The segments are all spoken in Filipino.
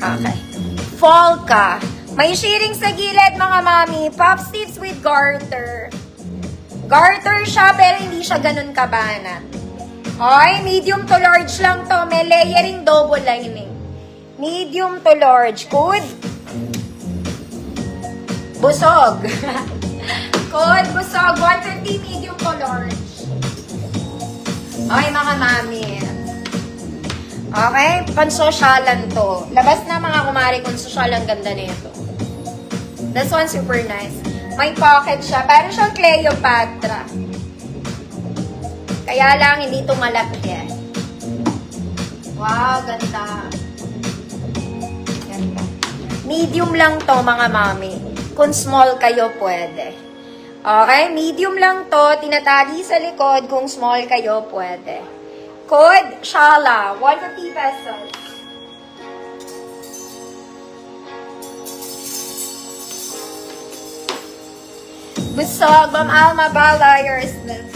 Okay. Fall ka. May shearing sa gilid, mga mami. Puff sleeves with garter. Garter siya, pero hindi siya ganun kabanat. Okay, medium to large lang to. May layering double lining. Medium to large. Good. Busog. Good, busog. 150 medium to large. Okay, mga mami. Okay, pansosyalan to. Labas na mga kumari kung sosyalan ganda nito. This one super nice. May pocket siya. Parang siyang Cleopatra. Kaya lang, hindi ito malaki. Wow, ganda. Ganda. Medium lang to, mga mami. Kung small kayo, pwede. Okay, medium lang to, tinatali sa likod. Kung small kayo, pwede. Code, Shala, 150 pesos. Busog, Ma'am Alma Bala, yours this.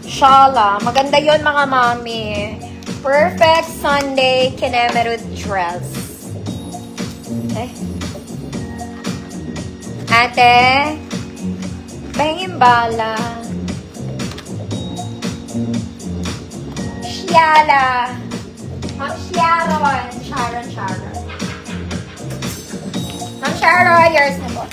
Shala, maganda yon mga mami. Perfect Sunday Kinemerud dress. Okay. Ate, Bengimbala. Shiala. Ma'am Sharon. Sharon. Ma'am Sharon, yours na po.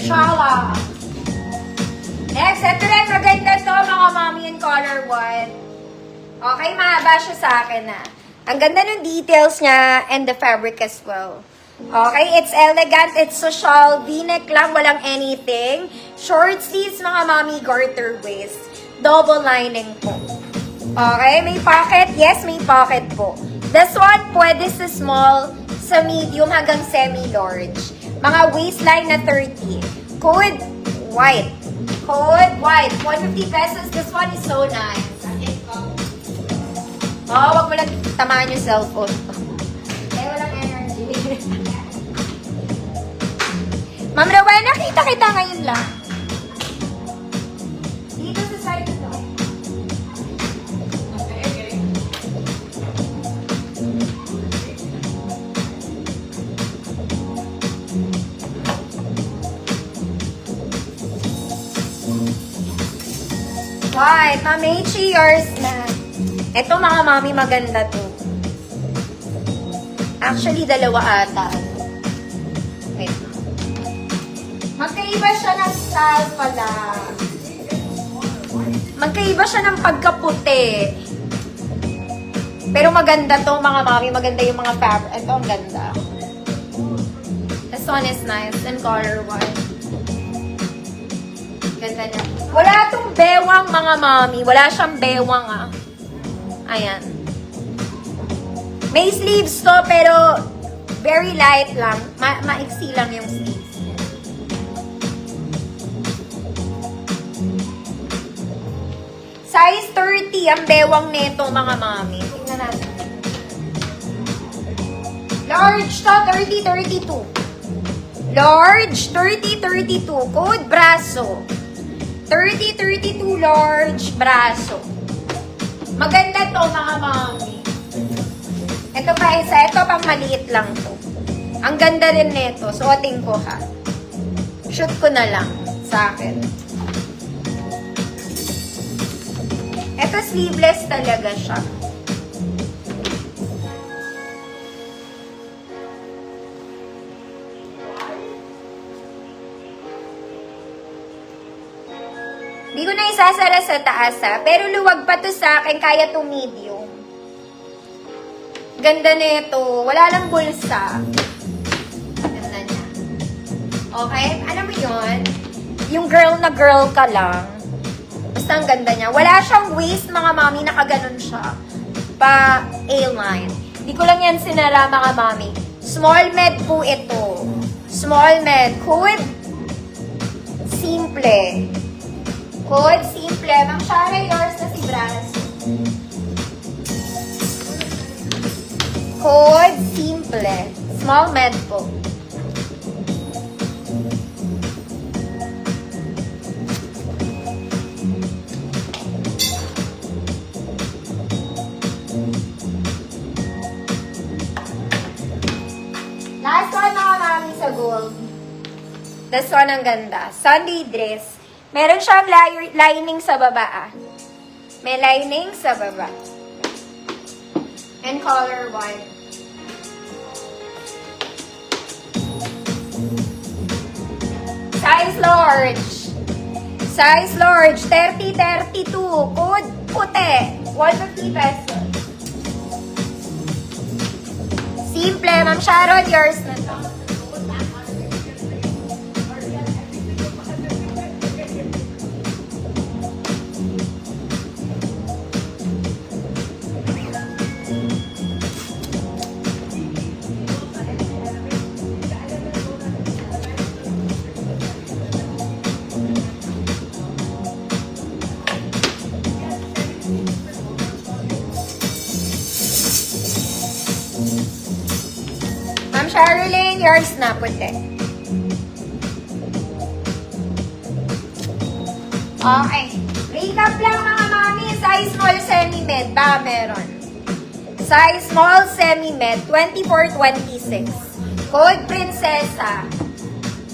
Shala. Next, ito rin, maganda to, mga mami in color white. Okay, mahaba siya sa akin na. Ang ganda ng details niya and the fabric as well. Okay, it's elegant, it's social, v-neck lang, walang anything. Short sleeves, mga mami, garter waist. Double lining po. Okay, may pocket? Yes, may pocket po. This one, pwede sa small, sa medium hanggang semi-large. Mga waistline na 30. Code white. Code white. 150 pesos. This one is so nice. Oh, wag mo lang tamaan yung cellphone. Eh, walang energy. Ma'am Rowena, kita ngayon lang. Dito sa side ito. White. Ma'am H, yours na. Ito mga mami, maganda to. Actually, dalawa ata. Wait. Magkaiba siya ng style pala. Magkaiba siya ng pagkaputi. Pero maganda to mga mami. Maganda yung mga fabric. Ito ang ganda. This one is nice. And color white. Ganda niya. Wala tong bewang mga mami. Wala siyang bewang ah. Ayan. May sleeves to, pero very light lang. Maiksi lang yung sleeves. Size 30 ang bewang nito, mga mami. Tingnan natin. Large to, 30-32. Large, 30-32. Code braso. 30-32 large braso. Maganda to, mga mami. Ito pa isa. Ito pang maliit lang to. Ang ganda rin nito. Suotin ko ha. Shoot ko na lang sa akin. Ito sleeveless talaga siya. Hindi ko na isasara sa taas ha, pero luwag pa to sa akin, kaya to medium. Ganda nito, wala lang bulsa. Ganda niya. Okay, alam mo yun? Yung girl na girl ka lang. Basta ang ganda niya. Wala siyang waist, mga mami, nakaganon siya. Pa A-line. Hindi ko lang yan sinara, mga mami. Small med po ito. Small med. Code simple. Code simple. Ma'am Shara, yours na si Braso. Code simple. Small med po. gold. This one ang ganda. Sunday dress. Meron siyang lining sa baba, ah. May lining sa baba. And color white. Size large. Size large. 30-32. Code puti. 150 pesos. Simple. Ma'am Sharon, yours na to. Ma'am Charlene, yours na puti. Okay. Recap lang mga mami. Size small semi-med ba meron? Size small semi-med, 24-26. Code Prinsesa.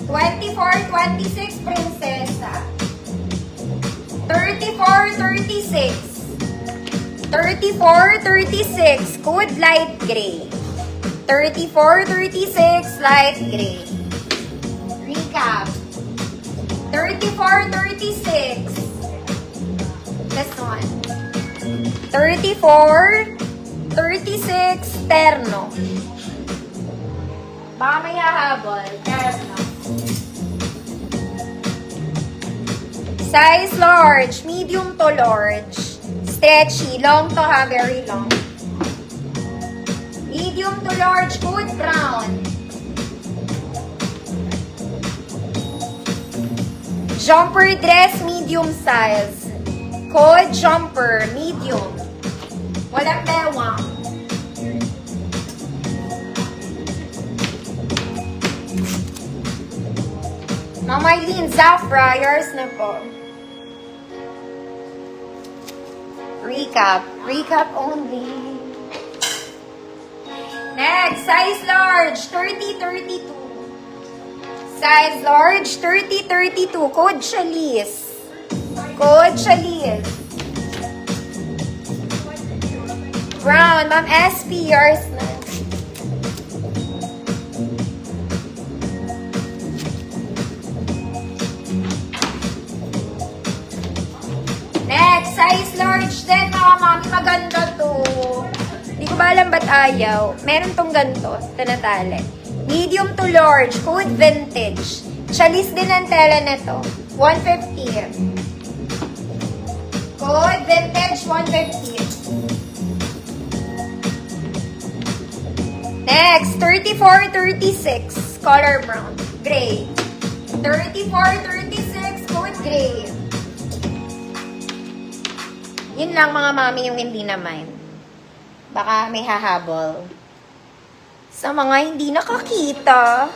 24-26 Prinsesa. 34-36. 34-36. Code light gray. 34-36 light gray. Recap. 34-36. This one. 34-36 terno. Baka may hahabol. Terno. Size large. Medium to large. Stretchy. Long to ha. Very long. Medium to large. Code brown. Jumper dress, medium size. Code jumper, medium. Walang bewang. Ma'am Eileen, Zafra, yours na po. Recap. Recap only. Next, size large, 30-32. Size large, 30-32. Code Chalice. Code Chalice. Brown. Ma'am SP, yours na. Next, size large din mga mami. Maganda to. Hindi ko ba alam ba't ayaw. Meron tong ganito. Tinatali. Medium to large. Code vintage. Chalice din ang tela na to. 150. Code vintage 150. Next, 34-36. Color brown. Gray. 34-36. Code gray. Yun lang mga mami yung hindi na mine. Baka may hahabol. Sa mga hindi nakakita.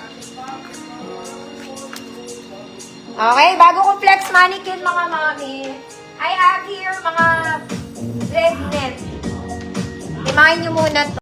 Okay, bago ko flex mannequin mga mami, I have here mga dreadnet. Imahin nyo muna to.